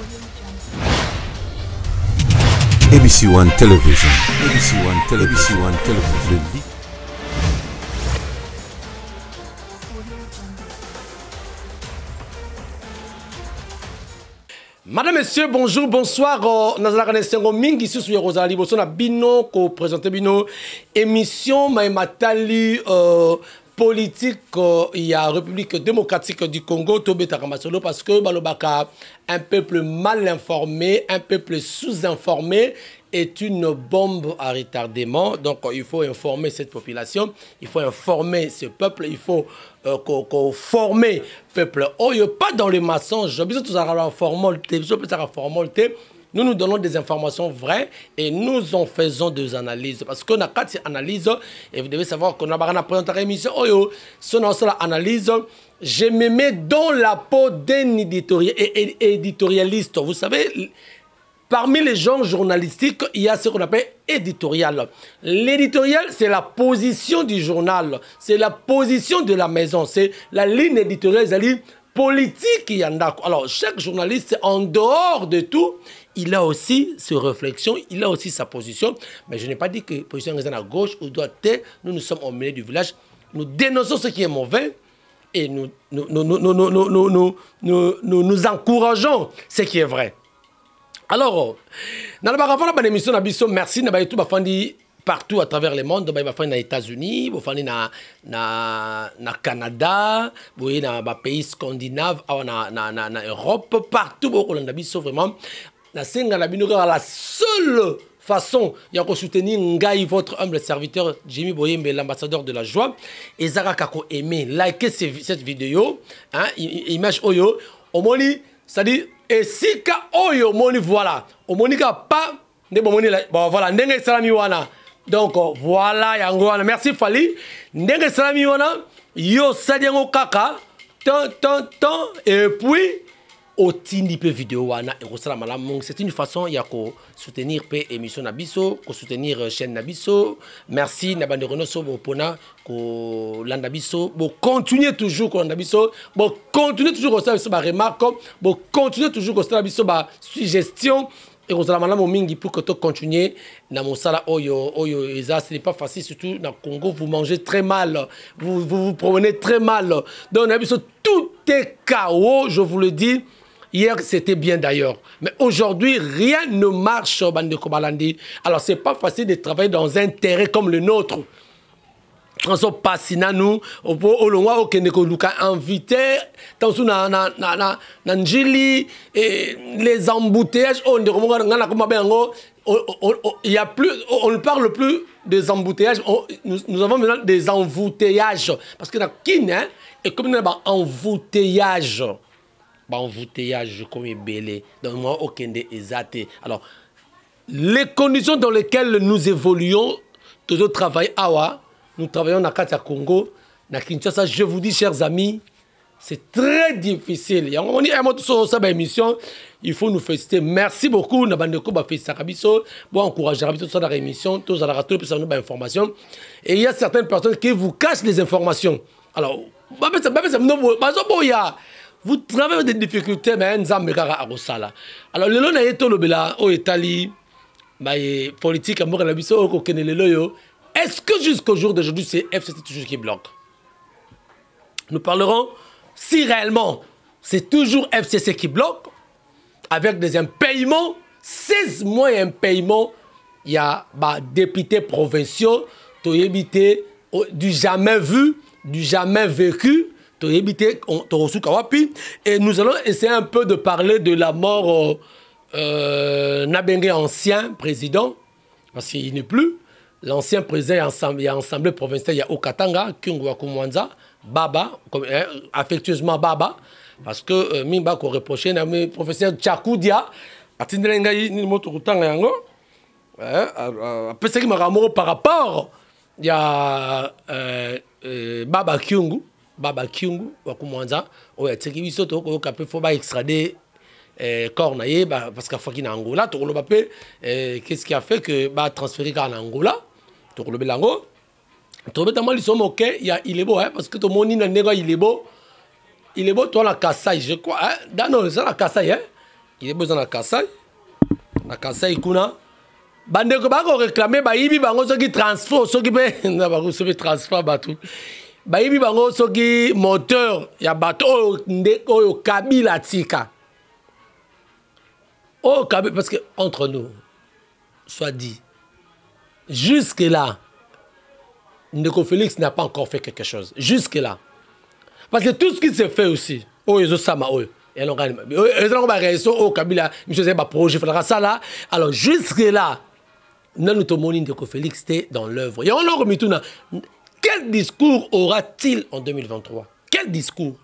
ABC One Television. ABC One Television. ABC One Television. Madame, Messieurs, bonjour, bonsoir. Nazala Sengo Mingi sous Rosali Bosona Bino ko présenter Bino émission Matali politique il y a République démocratique du Congo Tobeta Ramasolo parce que Balobaka un peuple mal informé, un peuple sous-informé est une bombe à retardement. Donc il faut informer cette population, il faut informer ce peuple, il faut qu'on forme le peuple. Oh, il n'y a pas dans les mensonges. Nous nous donnons des informations vraies et nous en faisons des analyses. Parce qu'on a 4 analyses et vous devez savoir qu'on a présenté l'émission. Oh, yo, si on a la analyse, je me mets dans la peau d'un éditorialiste. Vous savez, parmi les genres journalistiques, il y a ce qu'on appelle éditorial. L'éditorial, c'est la position du journal, c'est la position de la maison, c'est la ligne éditoriale, c'est-à-dire politique il y en a. Alors, chaque journaliste, en dehors de tout, il a aussi ses réflexions, il a aussi sa position. Mais je n'ai pas dit que la position est à gauche ou à droite. Nous sommes au milieu du village. Nous dénonçons ce qui est mauvais et nous encourageons ce qui est vrai. Alors, dans la émission, merci partout à travers le monde, aux États-Unis, au Canada, dans les pays scandinaves, en Europe, partout, vraiment, la seule façon de soutenir Ngai, votre humble serviteur Jimmy Boyembe, l'ambassadeur de la joie, et Zara Kako aimé, likez cette vidéo, hein, image Oyo, au moni, c'est-à-dire, et si ka Oyo moni, voilà, au monika pas, bon voilà, ndenge salami wana. Donc voilà, yangoana. Merci Fali. Ndenge salami wana, yo sadiango kaka, tant, et puis, au tindi pe vidéo wana, et c'est une façon ya ko soutenir pe émission Nabiso, ko soutenir chaîne Nabiso. Merci Nabande Renoso Bopona, ko Landabiso, bo continuer toujours ko Landabiso, bo continuer toujours ko ça ba remarque, bo continuer toujours ko ça biso ba suggestion. Et vous allez mingi pour que tu continues dans mon sala oyo et ça ce n'est pas facile, surtout dans le Congo vous mangez très mal, vous promenez très mal, donc tout est chaos, je vous le dis. Hier c'était bien d'ailleurs, mais aujourd'hui rien ne marche bande de Kobalandi. Alors c'est pas facile de travailler dans un terrain comme le nôtre. François Passina nous au loin au Keneko Luka invité dans sous na Njili et les embouteillages on il y a plus on ne parle plus des embouteillages nous avons maintenant des embouteillages parce que la kin hein et comme un embouteillage comme belé dans moi au Kende exacté. Alors les conditions dans lesquelles nous évoluons toujours travail awa. Nous travaillons dans le Congo, dans Kinshasa. Je vous dis, chers amis, c'est très difficile. Il faut nous féliciter. Merci beaucoup. Nous avons encouragé la émission. Tous à nous informations. Et il y a certaines personnes qui vous cachent les informations. Alors, vous travaillez des difficultés, mais alors, le long de l'Italie, politique, est-ce que jusqu'au jour d'aujourd'hui, c'est FCC toujours qui bloque? Nous parlerons si réellement c'est toujours FCC qui bloque, avec des impayements, 16 mois d'impayement, il y a des députés provinciaux, du jamais vu, du jamais vécu, et nous allons essayer un peu de parler de la mort Nabenge, ancien président, parce qu'il n'est plus. L'ancien président, il y a assemblée provinciale, il y a Okatanga, Kyungwa Kumwanza, Baba, affectueusement Baba, parce que Mimba ko reproché, le professeur Tchakoudia, Atindelengaï, ni moto Kutanga yango, après ce qui m'a ramoré par rapport, il y a Baba Kyungu, Wakumwanza, où il y a Tsekibi Soto, où il faut extrader. Cornaye, parce qu'il faut qu'il y ait Angola, qu'est-ce qui a fait que transférer en Angola, Lango, il est beau, parce que tout le monde il est beau, toi la Kassai, je crois, non, c'est la Kassai, il est besoin de Kassai. Na Kassai kuna. Bandeko bako réclamer ba yibi bango soki transfert soki be na bako soki transfert bateau. Ba yibi bango soki moteur ya bateau oyo Kabila tika. Oh Kabila parce que entre nous soit dit jusque là Ndeko Félix n'a pas encore fait quelque chose jusque là. Parce que tout ce qui se fait aussi oh ils ont ça ma oh et on gagne ils ont réaction au Kabila monsieur c'est pas projet faudra ça là alors jusque là nous te montrons Ndeko Félix était dans l'œuvre et on leur remet tout. Quel discours aura-t-il en 2023? Quel discours?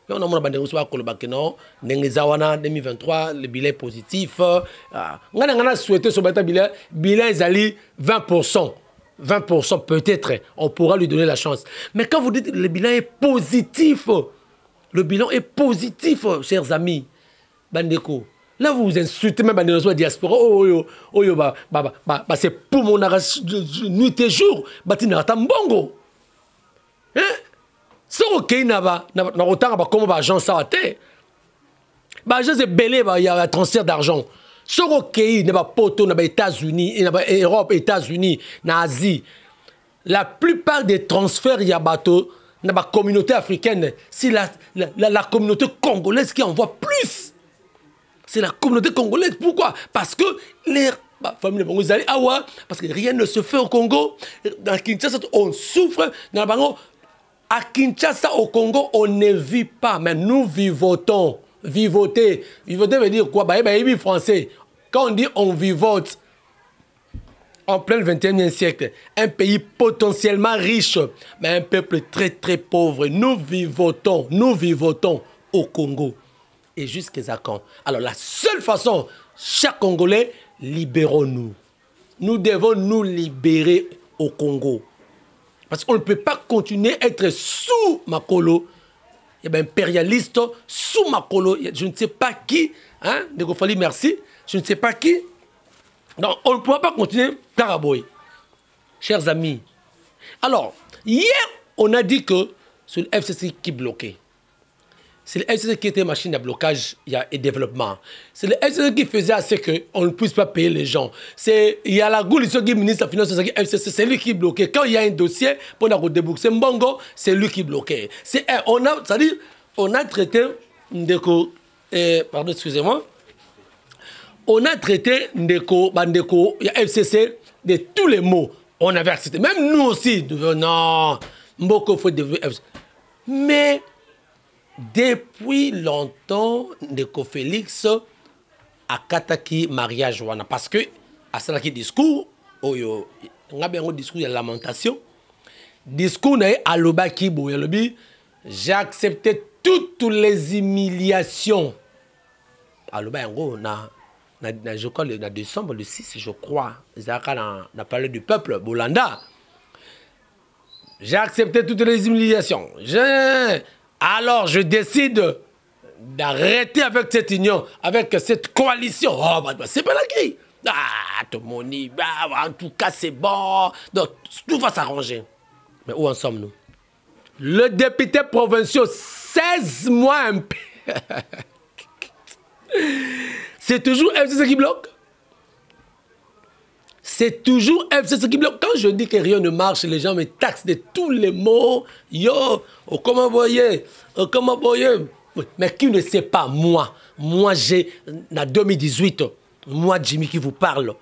On a mon bandé reçoit Kolobakeno, Nengezawana 2023, le bilan positif. On a souhaité ce bilan Zali 20%. 20% peut-être, on pourra lui donner la chance. Mais quand vous dites que le bilan est positif, chers amis, Bandeko, là vous vous insultez même dans la diaspora. C'est pour mon arrache nuit et jour, Batina Tambongo. Hein? Si ok na autant comme agent ça té agent c'est belé il y a un transfert d'argent si ok n'est pas poto na États-Unis na Europe États-Unis na Asie la plupart des transferts il y a bateau na ba communauté africaine c'est la communauté congolaise qui envoie plus. C'est la communauté congolaise. Pourquoi? Parce que les familles de Awa, parce que rien ne se fait au Congo. Dans Kinshasa on souffre dans la à Kinshasa, au Congo, on ne vit pas, mais nous vivotons. Vivoter. Vivoter veut dire quoi? Français. Quand on dit on vivote, en plein 21e siècle, un pays potentiellement riche, mais un peuple très très pauvre. Nous vivotons au Congo. Et jusqu'à quand? Alors la seule façon, chaque Congolais, libérons-nous. Nous devons nous libérer au Congo. Parce qu'on ne peut pas continuer à être sous Makolo, impérialiste, sous Makolo, je ne sais pas qui, hein, Ndeko Fally, merci, je ne sais pas qui. Donc, on ne pourra pas continuer Karaboy. Chers amis, alors, hier, on a dit que c'est le FCC qui bloquait. C'est le FCC qui était machine à blocage et développement. C'est le FCC qui faisait à ce qu'on ne puisse pas payer les gens. Il y a la Gouli, qui est ministre de la Finance, c'est lui qui bloquait. Quand il y a un dossier pour débourser Mbongo, c'est lui qui bloquait. C'est-à-dire, on a traité Ndeko, pardon, excusez-moi, on a traité Ndeko, Bandeko, il y a FCC de tous les mots. On avait accepté. Même nous aussi, non, Mboko faut devenir FCC. Mais depuis longtemps, Ndeko Félix a kataki mariage wana parce que à cela qui discours, oyo, on a bien un discours de lamentation, discours na alobaki boyalobi, j'ai accepté toutes les humiliations. Aloba yango je crois le décembre le 6 je crois, Zaka na parlé du peuple Bolanda. J'ai accepté toutes les humiliations. Alors, je décide d'arrêter avec cette union, avec cette coalition. Oh, c'est pas la qui. Ah, tout le monde, en tout cas, c'est bon. Donc, tout va s'arranger. Mais où en sommes-nous? Le député provincial, 16 mois un peu. C'est toujours FCC qui bloque. C'est toujours FCC qui bloque. Quand je dis que rien ne marche, les gens me taxent de tous les mots. Yo, comment voyez? Comment voyez? Mais qui ne sait pas, moi, j'ai, en 2018, moi, Jimmy, qui vous parle,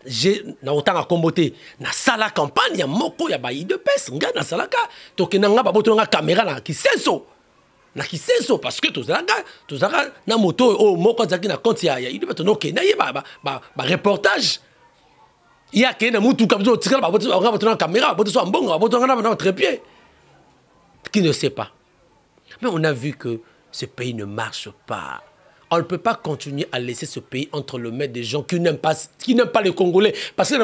j'ai, autant à comboter, na sala campagne, ya moko, ya bayi de pes, nga, na salaka, toke na nga, baboto nga caméra, na ki senso. Na ki senso, parce que tous na moto, oh, moko, zaki na compte, ya yi de pes, no, ke na ye, reportage. Il y a quelqu'un qui a une caméra, qui ne sait pas. Mais on a vu que ce pays ne marche pas. On ne peut pas continuer à laisser ce pays entre les mains des gens qui n'aiment pas les Congolais. Parce que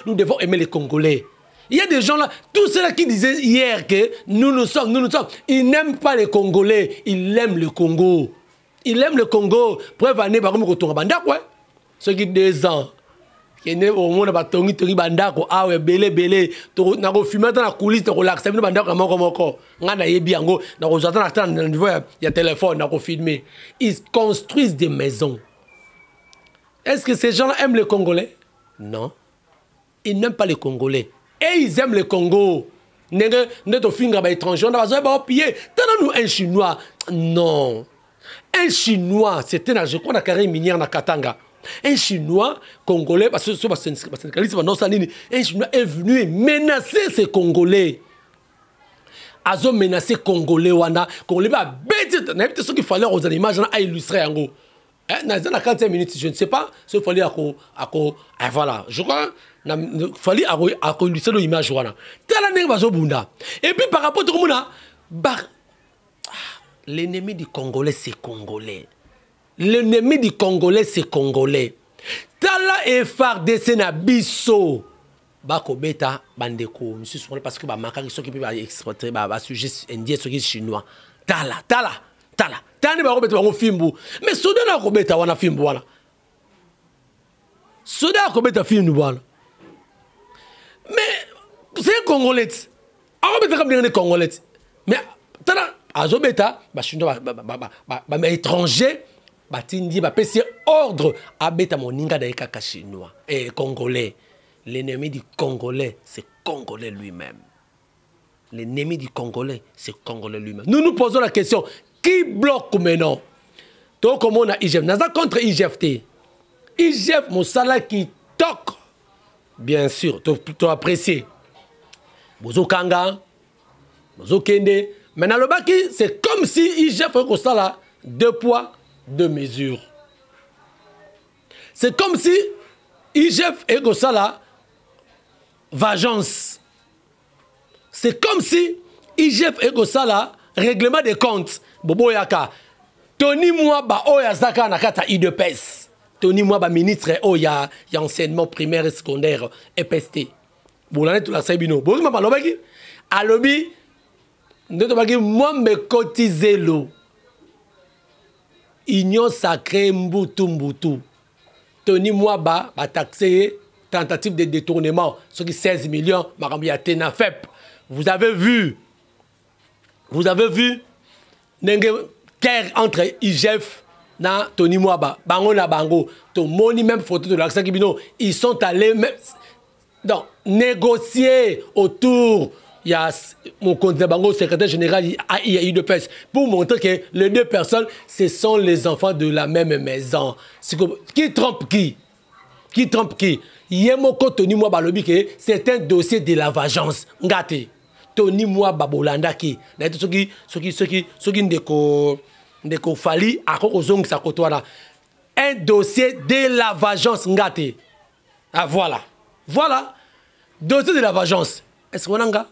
nous devons aimer les Congolais. Il y a des gens là, tous ceux-là qui disaient hier que nous sommes. Ils n'aiment pas les Congolais, ils aiment le Congo. Ils aiment le Congo. Preuve année, par exemple, ceux qui 2 ans. Kene au monde ba tongi bandako awe belé na ko fumer dans la coulisse to relaxer bino bandako moko ngana yebi yango na ko zata na niveau ya téléphone na ko filmer. Ils construisent des maisons Est-ce que ces gens-là aiment les Congolais? Non. Ils n'aiment pas les Congolais. Et ils aiment le Congo. Notre finger étranger, on a besoin de payer. Nous un Chinois. Non. Un Chinois, c'était, je crois, dans la carrière minière dans Katanga. Un Chinois congolais, parce que un Chinois est venu menacer ces Congolais. Ils ont menacé Congolais. Congolais va bêter. Ce qu'il fallait aux images à illustrer en gros. Dans la 40 minutes, je ne sais pas ce qu'il fallait voilà. Je crois qu'il fallait illustrer l'image. Et puis par rapport à tout le monde, l'ennemi du Congolais, c'est Congolais. L'ennemi du Congolais, c'est Congolais. Tala et FARDC na biso. Bako beta bandeko. Monsieur Soumane parce que makaki ceux qui peuvent exporter sujet indien ceux qui chinois. Tala. Tani ba beta bango fimbu. Mais soudain na ko beta wana fimbu wana. Soudain ko beta fimbu wana. Mais c'est Congolais. On beta comme des Congolais. Mais tala azo beta ba chinois ba étranger. Batindi va passer ordre à beta moninga daika chinois et congolais. L'ennemi du Congolais, c'est Congolais lui-même. L'ennemi du Congolais, c'est Congolais lui-même. Nous nous posons la question, qui bloque maintenant? Toi, comme on a IGF, nous sommes contre IGFT. IGF, mon salaire qui toque. Bien sûr, tu apprécies. Bozo Kanga, Bozo Kende. Maintenant, le baki, c'est comme si IGF fait comme ça là, 2 poids, 2 mesures. C'est comme si IGF est comme ça là, vengeance. C'est comme si IGF est comme ça là, règlement des comptes. Bobo Yaka. Tony Mwaba Oya Zaka Nakata IDPS. Tony Mwaba ministre Oya, y a enseignement primaire et secondaire EPST. Boulane tout la Sabino. Bozo Mama Lobaki. Alobi, moi me cotiser l'eau. Union sacrée Mbutu. Tony Mwaba a taxé tentative de détournement, ce qui 16 millions, Marambia Tena FEP. Vous avez vu guerre entre IGF et Tony Mwaba. Bango na bango. To moni même photo de l'accent Kibino. Ils sont allés donc, négocier autour. Il y a mon candidat Bango, secrétaire général, il y a eu de pêche pour montrer que les 2 personnes, ce sont les enfants de la même maison. Qui trompe qui? Qui trompe qui? Yemoko Tony Mwaba lobi que c'est un dossier de la vengeance. Ngate. Tony Mwaba Bolanda qui. Ceux qui ndeko fali akoko zong sa kotoana. Un dossier de la vengeance. Ngate. Ah voilà. Voilà. Dossier de la vengeance. Est-ce qu'on a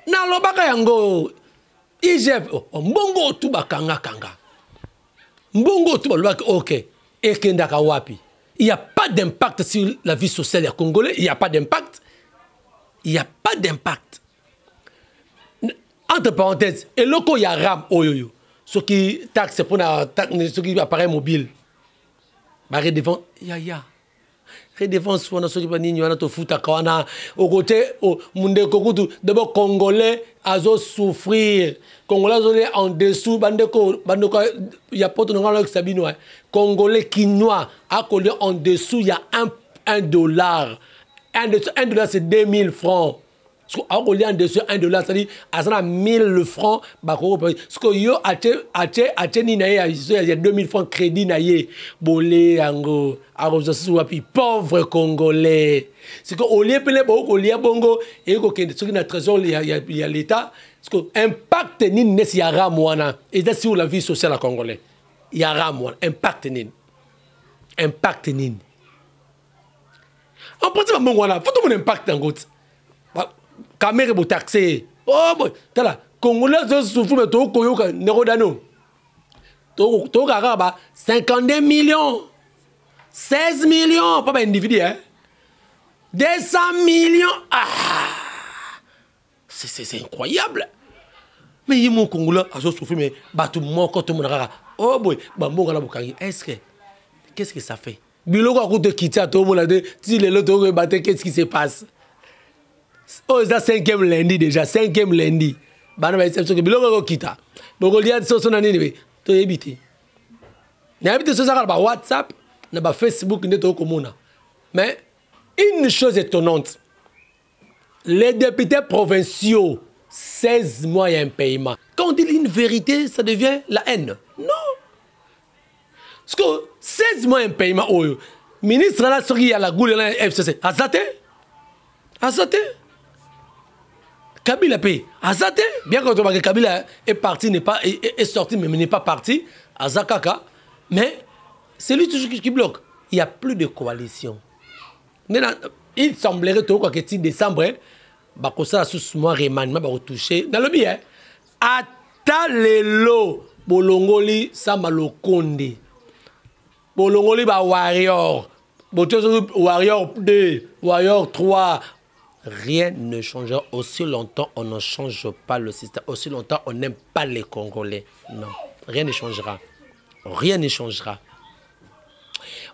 na lobaka yango IGF mbongo tu bakanga. Mbongo tu balobaka OK. Ekendaka wapi. Il n'y a pas d'impact sur la vie sociale des Congolais. Il n'y a pas d'impact. Il n'y a pas d'impact. Entre parenthèses, et loko ya ram oyoyo. Ce qui taxe pour ce qui appareil mobile. Ba redevance ya. Redevance pour ceux qui va ni wana to futa kawana au côté munde kokutu d'abord congolais azo souffrir. Congolais en dessous bandeko il y a pas de ngala sabino congolais quinois à coller en dessous il y a $1. $1 c'est 2000 francs. À coller en dessous $1 c'est-à-dire à 1000 francs bako parce que yo ache ni na il y a 2000 francs crédit na ye bolé ango wapi pauvre congolais. C'est que au lieu pele bo lieu bongo et ko kende ce qui na trésor il y a l'état parce que impact ni nes ya ramwana et c'est sur la vie sociale congolais. Il y a ramwana impact ni. En principe mon wana faut tout mon impact en gros. Caméra pour taxer. Oh boy, tala congolais se souffrent mais to koyoka nerodano. To garaba 52 millions. 16 millions, pas individu, hein? 200 millions. Ah! C'est incroyable. Mais il y a mon Congolais, à ce souffle, mais tout le monde, quand tout le monde a. Oh boy, est-ce que. Qu'est-ce que ça fait? Biloko a coûté de quitter à tout le monde, si les autres battent, qu'est-ce qui se passe? Oh, c'est 5e lundi déjà, 5e lundi. Biloko a quitté. Donc, il y a des choses qui sont en train de se N'habite ce ça par WhatsApp, na Facebook, mais une chose étonnante, les députés provinciaux, 16 mois et un paiement. Quand on dit une vérité, ça devient la haine. Non. Parce que 16 mois et un paiement, ministre là, ce qui a la goule là, FCC, Azate. Kabila paye. Azate. Bien quand on voit que Kabila est parti, est sorti, mais n'est pas parti. Azakaka. Mais c'est lui toujours qui bloque. Il n'y a plus de coalition. Il semblerait que 10 décembre, ça sous moi remaniement va retoucher. Dans le bien, ata lelo bolongoli samalokonde. Bolongoli ba warrior. Warrior 2, warrior 3. Rien ne changera aussi longtemps on ne change pas le système. Aussi longtemps on n'aime pas les Congolais. Non, rien ne changera. Rien ne changera.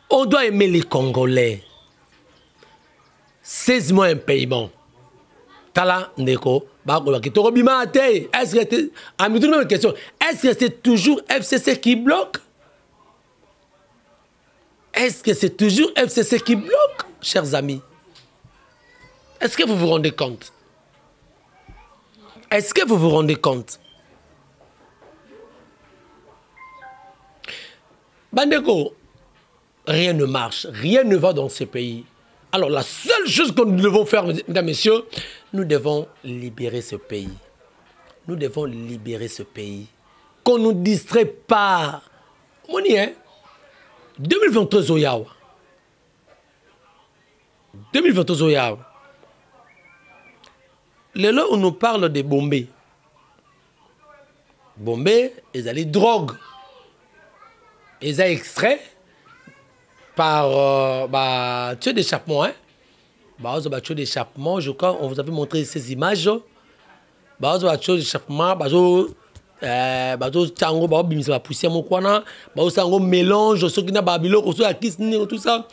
On doit aimer les Congolais. 16 mois un paiement. Tala Ndeko, est-ce que est-ce que c'est toujours FCC qui bloque? Est-ce que c'est toujours FCC qui bloque, chers amis? Est-ce que vous vous rendez compte? Est-ce que vous vous rendez compte? Bandeko, rien ne marche, rien ne va dans ce pays. Alors la seule chose que nous devons faire, mesdames, messieurs, nous devons libérer ce pays. Nous devons libérer ce pays. Qu'on ne nous distrait pas. On y est. 2023 Oyawa. 2023 Oyawa. Le là on nous parle de Bombay. Bombay, ils ont les drogues. Ils ont extrait par tueur d'échappement. Hein? Tueur d'échappement, je crois, on vous avait montré ces images. Tueur d'échappement, tango, poussière, mélange, ceux qui n'ont pas tout ça.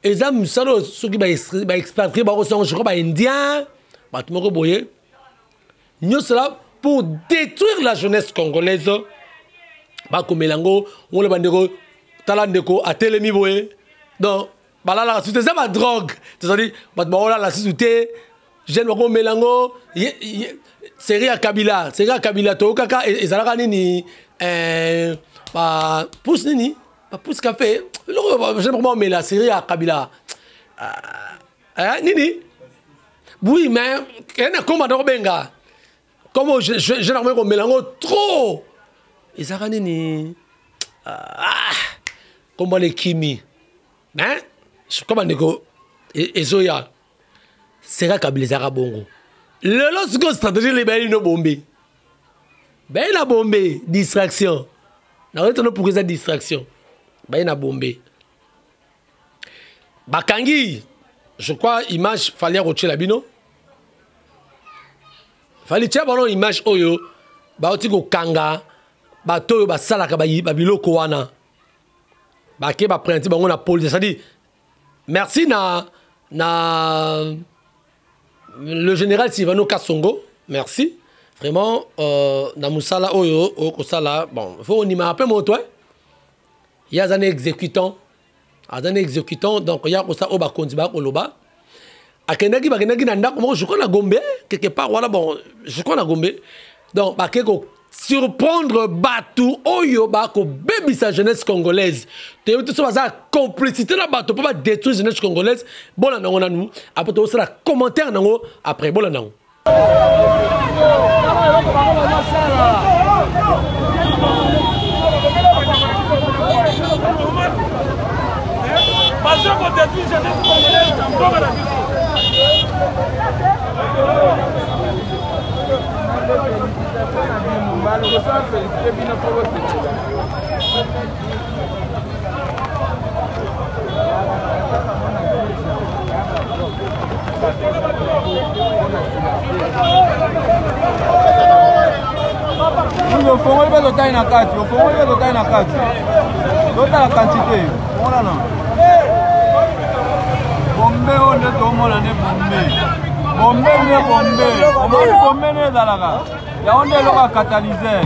Ils ont ceux qui sont expatriés, je crois, indiens. Nous cela pour détruire la jeunesse congolaise. Bako Melango, on le bandeko, talandeko, a telemi boye. Donc, là, la c'est ça ma drogue. C'est-à-dire, la société, jeune Bako Melango, série à Kabila, to kaka, et ça nini, pousse nini, pousse café. J'aime vraiment mais la série à Kabila. Nini. Oui, mais il y a comme dans Benga. Comme je n'ai pas Melango trop. Et ça ni comme les Kimi. Hein? Comme on dit et Zoya. C'est là Kabila Bongo. Le lorsque stratégie les bains no bombé. Ben la bombé distraction. Na retenu pour ça distraction. Ben na bombé. Bakangi. Je crois image fallait rocher la bino. Fallait tiens bon image oyo ba otiko kanga ba toyo ba salaka ba biloko wana. Ba ke ba prenti bango na police, ça dit merci na le général Sivano Kasongo, merci. Vraiment na musala oyo ko sala bon, faut on y rappelle mon toi. Il y a des exécutants. Donc il y a ko sa oba kondiba ko loba. Akenaki nanda comment je crois na Gombe quelque part voilà bon je crois na Gombe donc ba keko surprendre Batu oyo ba ko baby sa jeunesse congolaise te tout ça ça complicité na Batu pour pas détruire jeunesse congolaise bon là on a nous après tout ça commentaire nango après bon là nango Bombe on est au monde ne bombe bombe ne dalaga ya on est le catalyseur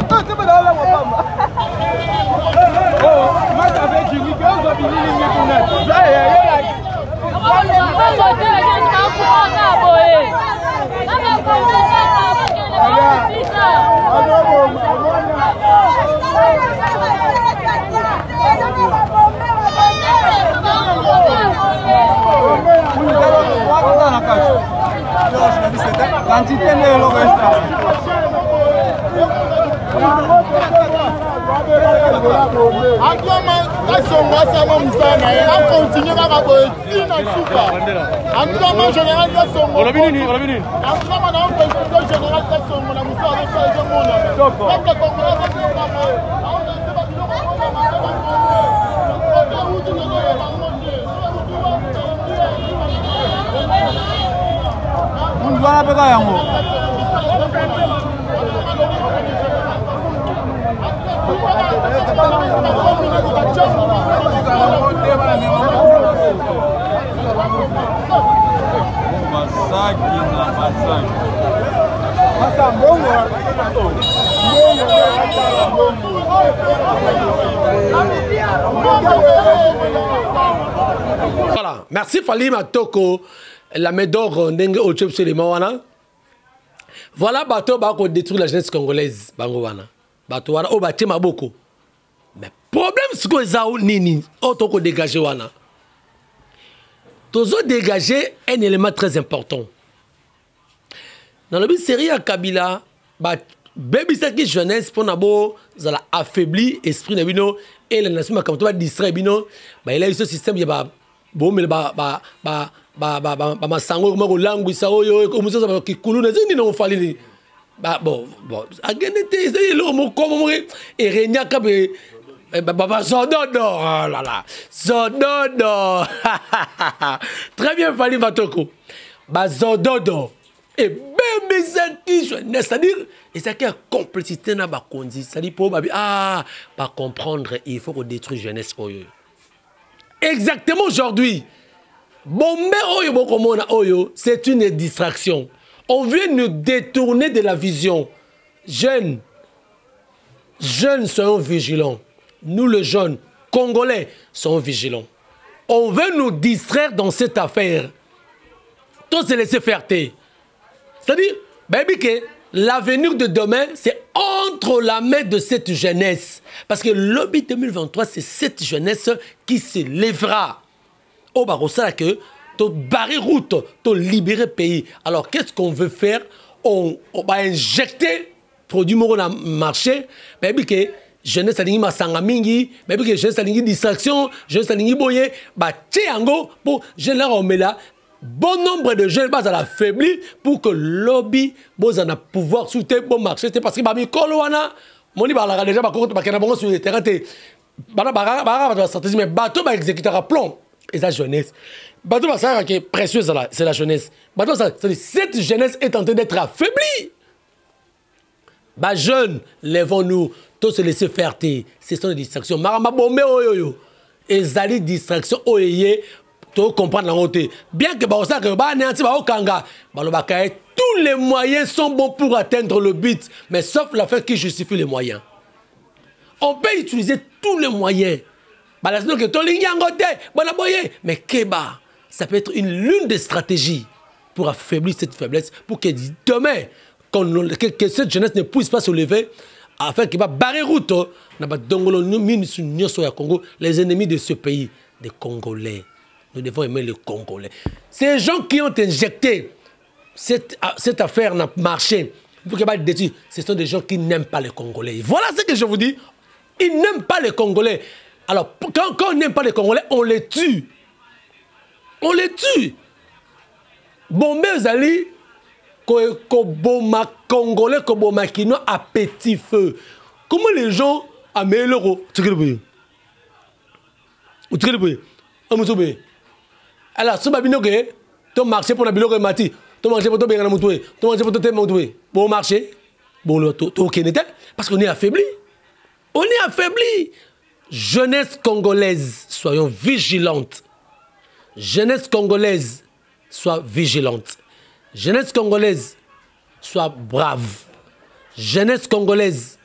Voilà, merci Fally Matoko, la médaille Ndenge Ochep Suleiman. Voilà, bateau bako détruire la jeunesse congolaise, bangowana. Bateau wana o baté maboko. Mais problème c'est que zao nini, otoko dégager wana. Tozo dégager un élément très important. Dans le but série à Kabila, ba baby saki jeunesse pour nabo zala affaibli esprit nabino et la nation comme toi distrait bino, ba il a eu ce système ya ba bomel ba masango ko langu sa oyo ko muso sa kikulu na zini no fali ba bon agenete c'est le mo comme mo et renya ka be baba Zododo, oh là là, Zododo. Très bien Fally Matoko. Ba Zododo. Et bébé ça qui c'est-à-dire et ça qui a complicité na ba kondi, c'est-à-dire pour ba pas comprendre, il faut qu'on détruise jeunesse oyo. Exactement aujourd'hui. Bombe oyo bokomona oyo, c'est une distraction. On vient nous détourner de la vision. Jeunes, soyons vigilants. Nous, les jeunes Congolais, sommes vigilants. On veut nous distraire dans cette affaire. Tout se laisser faire. C'est-à-dire, baby, que l'avenir de demain, c'est entre la main de cette jeunesse. Parce que l'objet 2023, c'est cette jeunesse qui se lèvera. Au Barossa, que tu barrer route, tu libérer le pays. Alors, qu'est-ce qu'on veut faire? On va injecter produits moraux dans le marché. Baby, que jeunesse alingi masanga mingi, mais que jeunesse alingi distraction, jeunesse alingi boye, bah tiango pour jeune là on met là bon nombre de jeunes bas à la faibli pour que lobby bon en a pouvoir soutenir bon marché, c'est parce que bah mi kolwana moni bah la déjà bah quand bah kana bon sur le terrain té bah stratégie mais bateau bah exécuteur à plomb et sa jeunesse bateau bah ça qui est précieuse là c'est la jeunesse bateau ça cette jeunesse est en train d'être affaiblie. Bah jeunes, lèvons-nous, tous se laisser faire, ce sont des distractions. Marama bombe oyoyo, et zali distraction oyoye, tu comprends la route. Bien que bah ça que bah néanti bah okanga, bah le bakaye, tous les moyens sont bons pour atteindre le but, mais sauf la fin qui justifie les moyens. On peut utiliser tous les moyens. Bah la sinon que to linyangote, bah la boye, mais keba, ça peut être l'une des stratégies pour affaiblir cette faiblesse, pour que demain que cette jeunesse ne puisse pas se lever afin qu'il va barrer route les ennemis de ce pays, des Congolais. Nous devons aimer les Congolais. Ces gens qui ont injecté cette affaire n'a marché. Ce sont des gens qui n'aiment pas les Congolais. Voilà ce que je vous dis. Ils n'aiment pas les Congolais. Alors, quand on n'aime pas les Congolais, on les tue. On les tue. Bombé Zali, Koboma Congolais, Koboma Kino à petit feu. Comment les gens amènent l'euro? Tu sais le pays. Tu sais le pays. Alors, si tu as ton marché pour la bilogue mati, ton marché pour ton bien moutoué, ton marché pour ton thème moutoué. Bon marché, bon le parce qu'on est affaibli. On est affaibli. Jeunesse congolaise, soyons vigilantes. Jeunesse congolaise, sois vigilante. Jeunesse congolaise, sois brave. Jeunesse congolaise,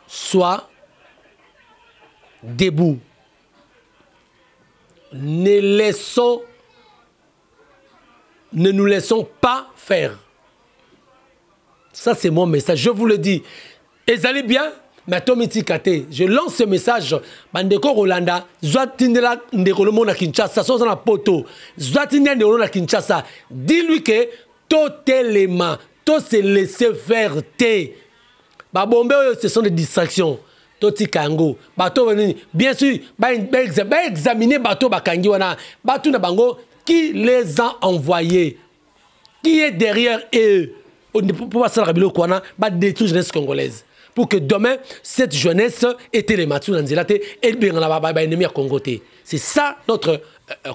sois debout. ne nous laissons pas faire. Ça, c'est mon message. Je vous le dis. Et allez bien, mais je lance ce message. Bandeko Rolanda, Zwatindela Ndekolomo na Kinshasa, Sozana Poto, Zwatindela Ndekolomo na Kinshasa. Dis-lui que tout élément, tout se laisser faire. Babombe, ce sont des distractions. Toti Kango, bateau bien sûr, examiner bateau Bakangi wana, bateau na bango, qui les a envoyés, qui est derrière eux, on ne peut pas savoir ba détruire la jeunesse congolaise, pour que demain cette jeunesse était les matous dans Zélate et bien la ennemi à Congo. C'est ça notre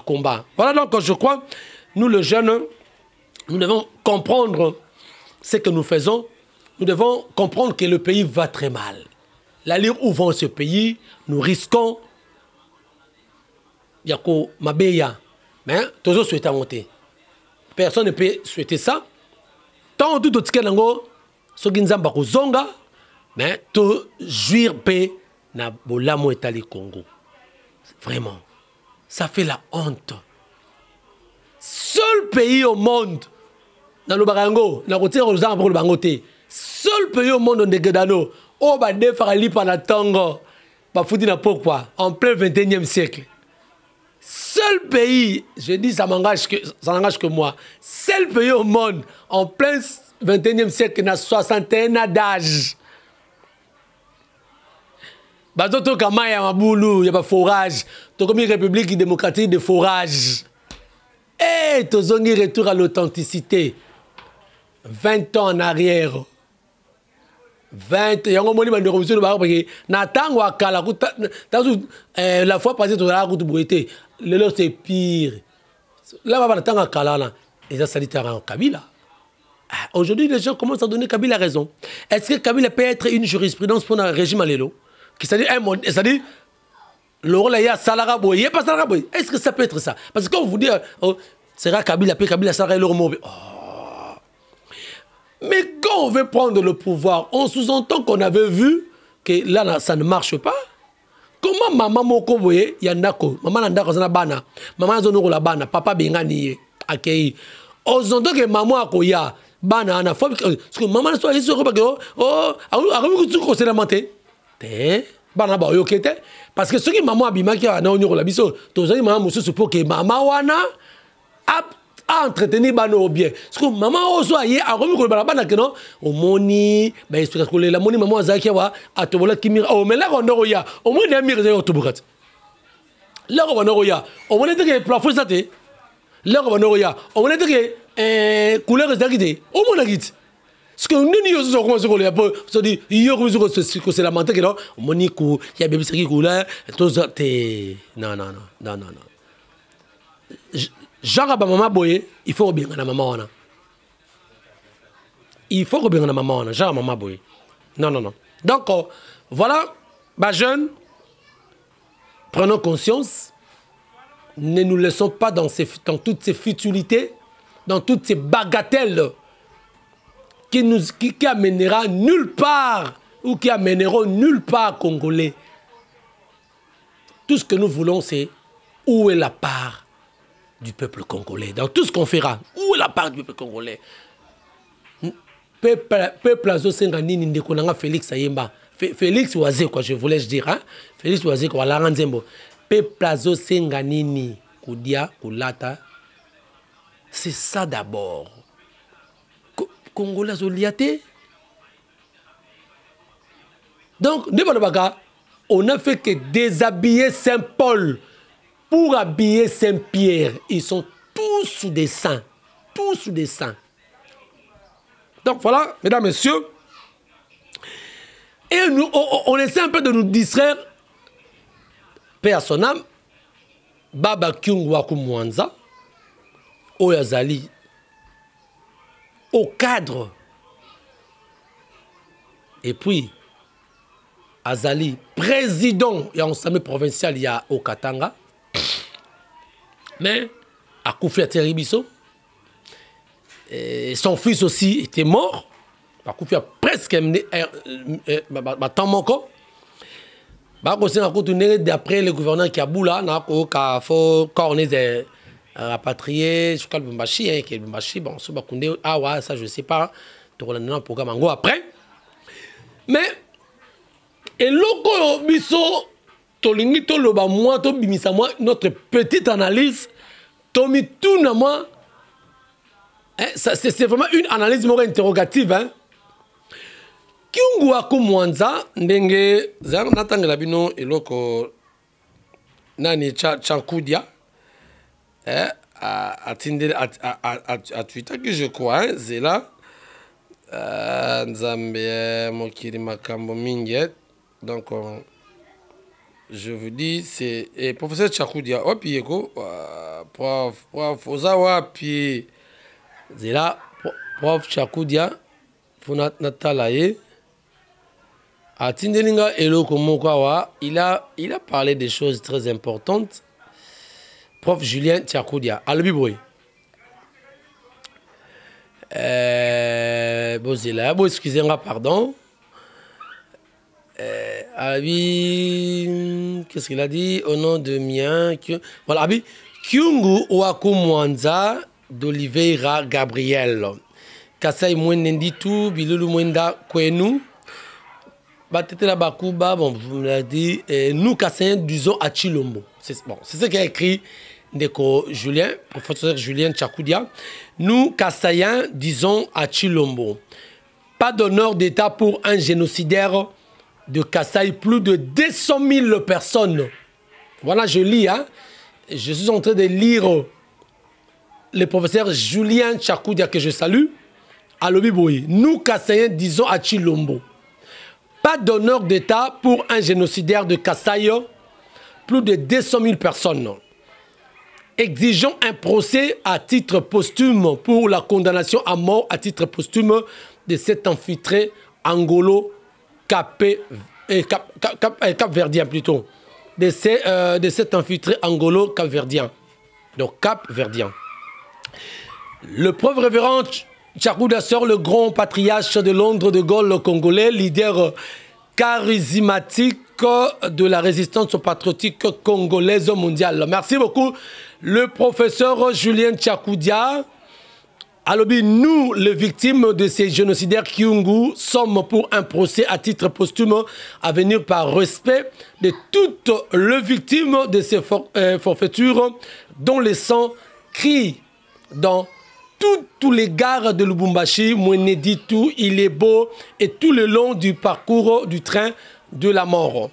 combat. Voilà donc je crois, nous les jeunes, nous devons comprendre ce que nous faisons, nous devons comprendre que le pays va très mal. L'allure où vont ce pays, nous risquons Yako Mabeya. Mais toujours souhaiter monter. Personne ne peut souhaiter ça. Tant tout autre que Soginzamba Kozonga, mais tout jouir paix na bolamo etali Congo. Vraiment. Ça fait la honte. Seul pays au monde, dans le Barango, dans le Bangote, seul pays au monde de Gedano. Oh, bah, des farali pendant Tongo, bah, foutu na pourquoi, en plein 21e siècle. Seul pays, je dis, ça n'engage que moi, seul pays au monde, en plein 21e siècle, qui a 61 ans d'âge. Bah, d'autres comme il y a un boulot, il y a pas forage. Tout comme une république démocratique de forage. Et tout ça, retour à l'authenticité. 20 ans en arrière. 20 yango moni bande komisiyo ba parce que na tango akala la fois passée to la route boité le c'est pire là ba tango akala là les sanitaires en Kabila. Aujourd'hui les gens commencent à donner Kabila raison. Est-ce que Kabila peut être une jurisprudence pour un régime à l'élo qui c'est-à-dire un monde, c'est-à-dire le rôle ya salara boye pas salara boye. Est-ce que ça peut être ça parce que quand vous dites sera Kabila peut Kabila salara le mot. Mais quand on veut prendre le pouvoir, on sous-entend qu'on avait vu que là, ça ne marche pas. Comment maman moko boye yandako, maman nandako zana bana, maman zonoko la bana, papa bengani akei. Ozonto que maman akoya bana ana fois parce que maman soit ici parce que arrive que tu conseilles la monter. Bana ba yo kete parce que ce qui maman abimaki ana onyoko la biso, tozali maman mususu pour que maman wana à entretenir bano bien parce que maman oso aye a remis ko bana bana que non au moni ba explique que la moni maman azaki wa atobola kimira o mais là on no ya au moins des mire zo tobukat là on no ya au moins que plafond ça té là on no ya au moins que couleur zakité au moins git parce que nous ni oso comment se coller peu se dit yo ko c'est la menté que non moni ko ya bébé qui couleur tout ça té non Genre maman boye, il faut bien na maman ona. Il faut bien na maman ona, genre maman boye. Non. Donc voilà, bah jeunes, prenons conscience, ne nous laissons pas dans toutes ces futilités, dans toutes ces bagatelles qui amènera nulle part ou qui amèneront nulle part Congolais. Tout ce que nous voulons, c'est où est la part du peuple congolais. Dans tout ce qu'on fera, où est la part du peuple congolais? Peuple azosenganini ndekonanga Félix Ayemba. Félix Oazé, quoi, je voulais dire. Hein? Félix Oazé, quoi, la ranzembo. Peuple azosenganini kudia, kulata. C'est ça d'abord. Congolais azoliate. Donc, on a fait que déshabiller Saint-Paul pour habiller Saint-Pierre. Ils sont tous sous des saints. Tous sous des saints. Donc voilà, mesdames, messieurs. Et nous, on essaie un peu de nous distraire. Paix à son âme. Baba Kyungwaku Mwanza. Oyazali. Au cadre. Et puis, Azali, président, il y a un sommet provincial, il y a au Katanga. Mais, à Koufi Ateribiso, son fils aussi était mort. À Koufi a presque mené Tamoko. d'après le gouverneur Kiaboula, il faut corner des rapatriés, je crois que Bumbashi, bon, ça je sais pas, programme après. Mais, et l'oko biso, tolingi to loba moi, to bimisa moi, notre petite analyse, tomi tout na moi, c'est vraiment une analyse interrogative, hein. Kyungu ako mwanza ndenge zang natangela bino eloko nani Tchakudia atindele à Twitter que je crois hein, zela nzambe mokili makambo mingi donc je vous dis c'est professeur Tchakudia opi eko prof ozawa puis zela prof Tchakudia funa natalaye Atindelinga Eloko Mokawa, il a parlé des choses très importantes. Prof Julien Tchakudia, Albiboui. Bon, excusez-moi, pardon. Qu'est-ce qu'il a dit? Au nom de mien. Voilà, Abi. Kyungu Oaku Mwanza d'Oliveira Gabriel. Kasai Mwenenditu, Bilulu Mwenda Kwenu. Batetela Bakuba, bon, vous me l'avez dit, nous Kassaïens disons à Chilombo. C'est bon, ce qu'a écrit Ndeko Julien, professeur Julien Tchakudia. Nous Kassaïens disons à Chilombo. Pas d'honneur d'État pour un génocidaire de Kasaï, plus de 200 000 personnes. Voilà, je lis, hein. Je suis en train de lire le professeur Julien Tchakudia que je salue. À Lobiboui. Nous Kassaïens disons à Chilombo. Pas d'honneur d'État pour un génocidaire de Kasaï, plus de 200 000 personnes. Exigeons un procès à titre posthume pour la condamnation à mort à titre posthume de cet infiltré angolo-capverdien plutôt. De cet infiltré angolo-capverdien. Donc capverdien. Le pauvre révérend Tchakudia sort le grand patriarche de Londres de Gaulle congolais, leader charismatique de la résistance patriotique congolaise mondiale. Merci beaucoup, le professeur Julien Tchakudia. Alors, nous, les victimes de ces génocidaires Kyungu, sommes pour un procès à titre posthume à venir par respect de toutes les victimes de ces forfaitures dont le sang crie dans tous les gares de Lubumbashi, Mweneditu, Ilebo et tout le long du parcours du train de la mort.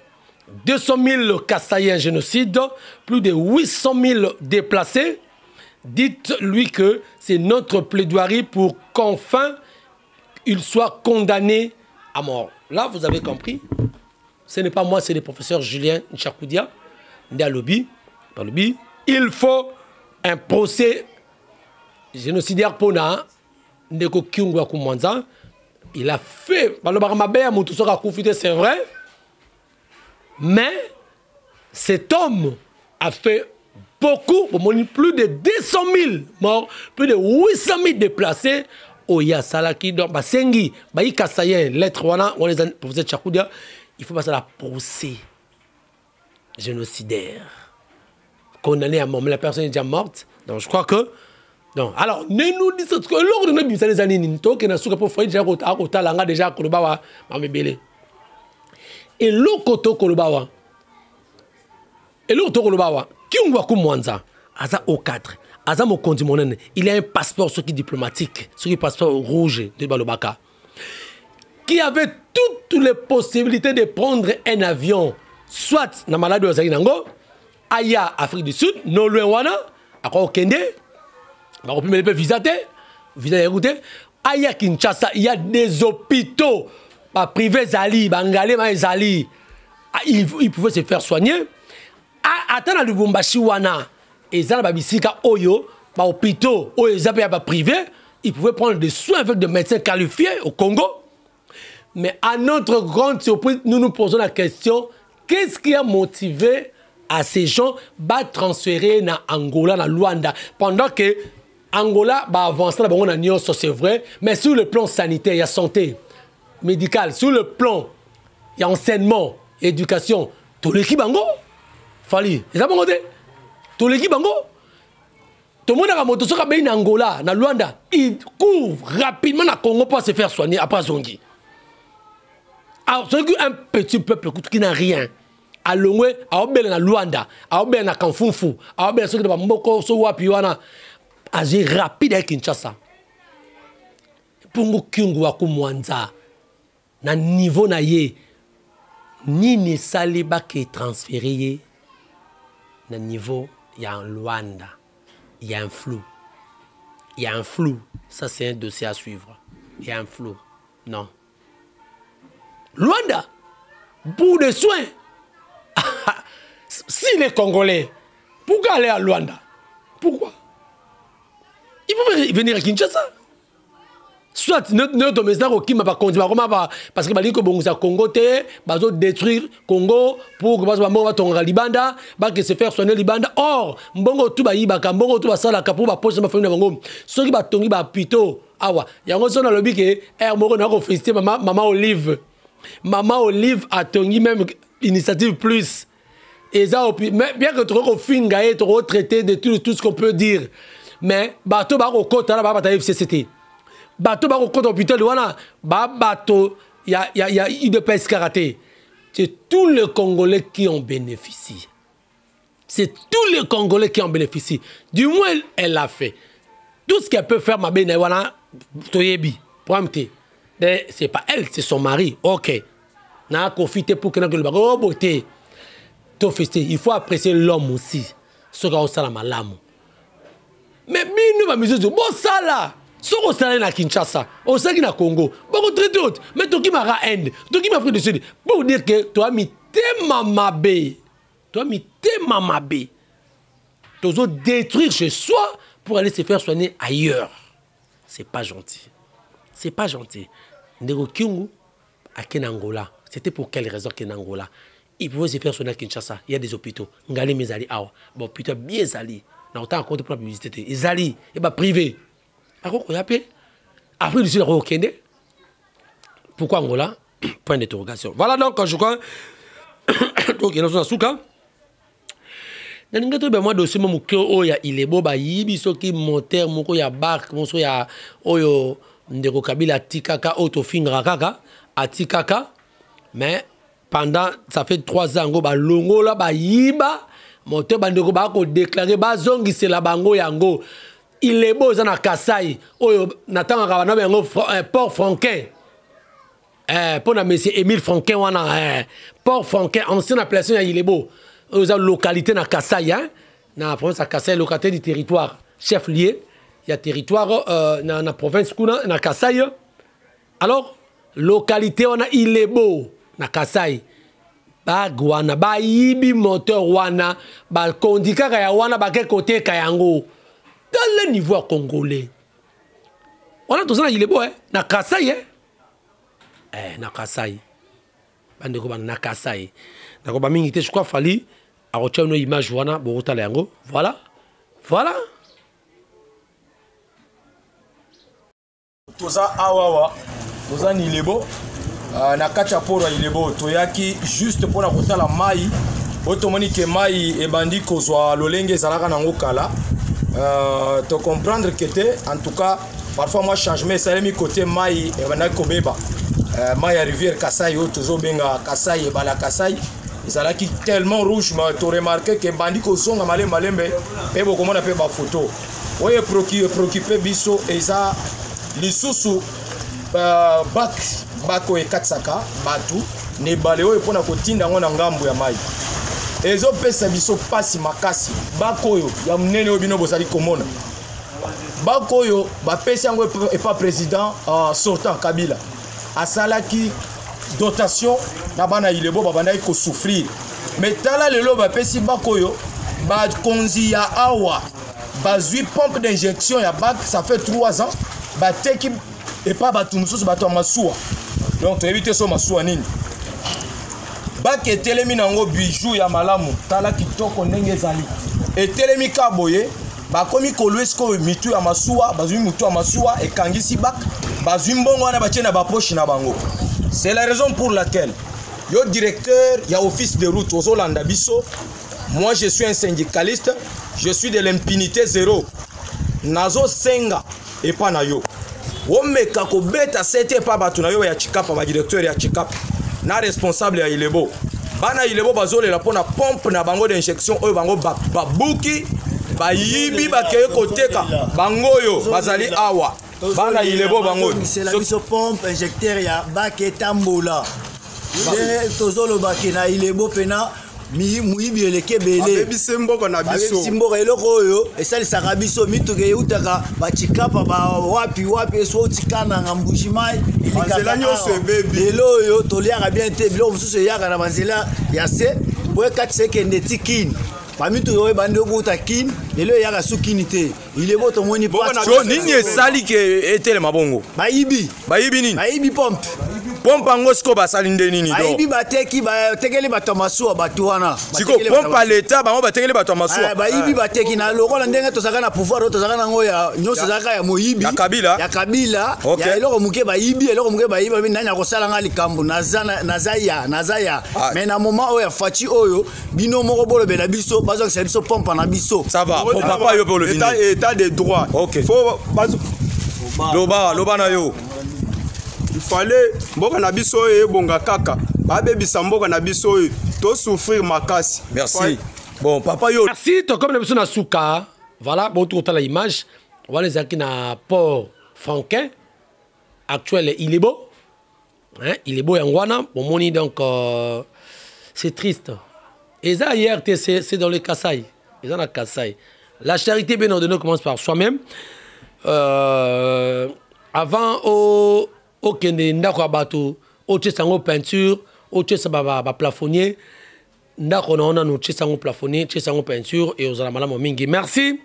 200 000 Kassaïens génocide, plus de 800 000 déplacés. Dites-lui que c'est notre plaidoirie pour qu'enfin il soit condamné à mort. Là, vous avez compris. Ce n'est pas moi, c'est le professeur Julien Tchakudia, Ndalobi. Il faut un procès génocidaire Pona, Ndeko Kyungu Akumwanza, il a fait, c'est vrai, mais cet homme a fait beaucoup, plus de 200 000 morts, plus de 800 000 déplacés. Oya Salaki, donc, Sengi, Baï Kassayen, lettre wana, on les a professeur Tchakudia, il faut passer à la procès génocidaire. Condamné à mort, mais la personne est déjà morte, donc je crois que. Donc, alors, ne nous disons que lors de nos années, nous avons déjà Kolobawa, et l'autre Kolobawa, Kyungu Akumwanza, Aza O4, Aza Mokondi, il a un passeport diplomatique, un passeport rouge de Balobaka, qui avait toutes les possibilités de prendre un avion, soit dans la maladie de Zaginango, Aya, Afrique du Sud, Nolwenwana, à Kende. On peut visiter, à Kinshasa, il y a des hôpitaux privés Zali, Bangalais Zali. Ils pouvaient se faire soigner. Attends à Lubumbashi wana, et ça babisika oyo, hôpitaux, privés, ils pouvaient prendre des soins avec des médecins qualifiés au Congo. Mais à notre grande surprise, nous nous posons la question, qu'est-ce qui a motivé à ces gens de transférer dans Angola, dans Luanda, pendant que Angola va avancer, c'est vrai, mais sur le plan sanitaire, il y a santé médicale, sur le plan, il y a enseignement, éducation, toleki bango fali eza bango te toleki bango tomonaka moto soka bei na Angola na Luanda il court rapidement na Congo pour se faire soigner après zongi. Alors c'est un petit peuple qui n'a rien à Longwe a obele na Luanda a obele na Kanfunfu a obele soki na Mboko so wapi wana agi rapide à Kinshasa pungu kyungu wa kumwanza na niveau na ye nini sali ba ke transféré na niveau ya en Luanda. Il y a un flou. Il y a un flou. Ça, c'est un dossier à suivre. Il y a un flou. Non. Luanda, pour des soins. Si les Congolais, pourquoi aller à Luanda? Pourquoi? Ils peuvent venir à Kinshasa. Soit notre domestique qui m'a pas conduit parce que bali ko bongoza Congo te bazo détruire Congo pour que bazo ba tonga libanda ba que se faire soigner libanda or mbongo tu ba yibaka mbongo tu ba sala ka pour ba poche ma famille bango soki ba tongi ba pito awa yango sona lobi ke moko na ko féliciter maman Olive a tongi même initiative plus et ça mais bien que tu finga et tu traiter de tout ce qu'on peut dire mais bato ba ko kota na ba ta FCCT bateau ba ko hôpital wana ba bateau il y a UDPS karaté. C'est tous les Congolais qui en bénéficient. C'est tous les Congolais qui en bénéficient. Du moins elle l'a fait. Tout ce qu'elle peut faire ma belle wana toyebi prompté. Mais c'est pas elle, c'est son mari. OK. Na profiter pour que na le bago beauté. To fester, il faut apprécier l'homme aussi. Ce qu'a osala malamu. Mais bino ba mizo bon ça là. Si on s'en à Kinshasa, on s'en à Congo, beaucoup très d'autres, mais toi qui m'as Inde, toi qui m'as Afrique du Sud, pour dire que toi mis tes mamabé, toi mis tes mamabé, toi autres détruire chez soi pour aller se faire soigner ailleurs. C'est pas gentil. C'est pas gentil. Ndeko Kyungu à Kenangola, c'était pour quelle raison Kenangola? Il pouvait se faire soigner à Kinshasa, il y a des hôpitaux. Ngali Mezali, bon putain bien Zali, n'a autant compte pour la publicité. Zali, et bah privé. Après, il y pourquoi Angola? Point d'interrogation. Voilà donc, je crois. Donc, il y a un souka. Il y a un dossier il est beau, il y a moteur, il y a barque, il y a Ndeko Kabila Tikaka, Autofingra Kaka, à Tikaka. Mais pendant, ça fait 3 ans, longo là, yiba, moteur, Ndeko Bako déclaré, zongi c'est la bango yango. Il est beau, na Kasai. Oh, Nathan Ravana, Port Franquin. Pour la monsieur Émile Franquin, Port Franquin, ancienne appellation, il est beau. Vous avez localité na Kasai, hein? Na province à Kasai, localité du territoire. Chef lié, il y a territoire na la province na Kasai. Alors, localité, on a il est beau, na Kasai. Ba Guana, ba Ibi moteur wana, ba kondika kaya wana, ba quel côté kayango. Dans le niveau congolais. On a tout ça, il est beau, hein? Na Kasai, hein? Na Kasai. Bande ko na Kasai. Na ko ba mingi te je crois fali a retenir une image wana borota la yango. Voilà. Voilà. Toza awawa. Toza ni lebo. Na kacha poro il beau. Toyaki juste pour la kota la mai. Otomoni ke mai e bandi kozwa lolenge zalaka nango kala. Te comprendre que en tout cas parfois moi changement ça mis côté mai et bana kobeba mai à rivière Kasai o toujours benga Kasai et bala Kasai ça là qui tellement rouge mais tu remarqué que bandi ko songa malembe et beaucoup on a fait ba photo oye préoccupé biso et ça lisusu bako e katsaka batu ne baleo et pona kotinda ngona ngambu ya mai ezo pesa biso pasi makasi bakoyo ya munene obino bosali komona bakoyo ba pesi yango et pas président sortant Kabila asalaki dotation na bana ilebo babanda ko souffrir mais tala lelo ba pesi bakoyo ba konzi ya awa bazui pompe d'injection ya bac ça fait 3 ans ba teki et pas ba tumususu ba to masuwa donc tu éviter so masuwa nini Bak etelemi nango bijou ya malamu tala kitoko ndenge ezali etelemi kaboye bakomi kolwesko mitu ya masuwa bazui mutu ya masuwa ekangisi bak bazui mbongo wana batie na bapoche na bango. C'est la raison pour laquelle yo directeur, il y a office de route aux Olanda Bisso. Moi je suis un syndicaliste, je suis de l'impunité zéro. Nazo senga et pas na yo. Omeka ko beta sete pa batu na yo ya Chikapa ba directeur ya Chikapa. Na responsable ya Ilebo. Bana Ilebo bazolela pona pompe na bango d'injection oyo bango babuki ba yibi ba keye koteka bango yo bazali awa. Bana Ilebo bango. C'est la biso pompe injecteur ya baketambola. Tozolo bakena Ilebo pena muyibi eleke bele bisembo na biso simbo eloko oyo esalisaka biso mituke eutaka bachikapa ba wapi eso tikana ngambujimai banzela nyonso ebebi lelo oyo toliaka bien te biloko mosusu eyaka na banzela ya se boye kati sekende tikini bamituke oyo bandi okuta kini lelo eyaka su kini te Ilebo tomoni so nini esali ke etele mabongo bayibi nini bayibi pompe pompe ango siko basali nde nini do bayibi bateki batekeli bato masuwa bato wana siko pompe à l'état bango batekeli bato masuwa bayibi bateki na lokola ndenge tozaka na pouvoir tozaka nango ya nyonso zaka ya moyibi ya Kabila ya eloko muke bayibi nani akosala nga likambo naza ya mais na moment oyo ya faci oyo bino moko bolobela biso bazokisa biso pompe na biso ça va pour papa yo pour le état de droit OK faut loba na yo il fallait mboka na biso ebonga kaka babebisa mboka na biso to souffrir makasi. Merci. Bon papa yo merci to comme na souka voilà bon tout la image on va les acquis na port franquin actuel Ilebo hein Ilebo yangwana bon moni donc c'est triste et ça hier c'est dans le Kasaï ils ont la Kasaï la charité bien ordonnée commence par soi-même avant au kende ndako abato au tchesango peinture au tchesaba ba plafonnier ndako na no tchesango plafonnier tchesango peinture et aux alamala mingi. Merci.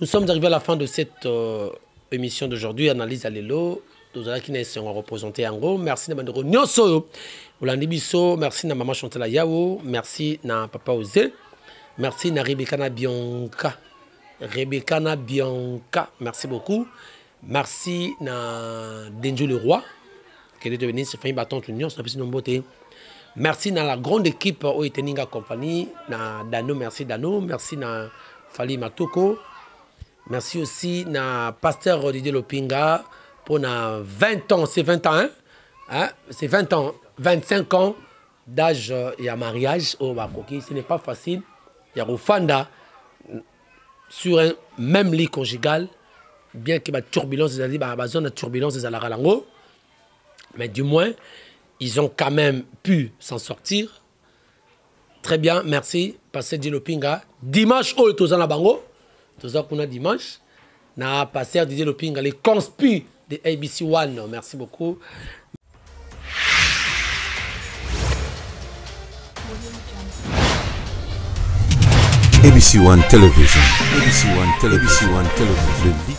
Nous sommes arrivés à la fin de cette émission d'aujourd'hui analyse à lelo nous allons qui sont représentés en gros. Merci na bandero nyoso Olandi biso, merci na maman Chantala Yao, merci na papa Ozé, merci na Rebecca Bianca, merci beaucoup. Merci na Denjo le Roi, qui est devenu ce famille bâton tout l'union, merci na la grande équipe au Eteninga Compagnie, na Dano, merci na Fali Matoko, merci aussi na Pasteur Didier Lopinga pour na 20 ans, c'est 20 ans, hein? C'est 20 ans, 25 ans d'âge et à mariage au Bakoki, ce n'est pas facile, il y a Rufanda sur un même lit conjugal. Bien que la turbulence des la zone de turbulence des Alaralango, mais du moins, ils ont quand même pu s'en sortir. Très bien, merci. Passé Dilopinga. Dimanche, oh, tous en bango. Tous en a dimanche. Na passé Didier Lopinga, les conspis de ABC One. Merci beaucoup. ABC One Television. ABC One Television.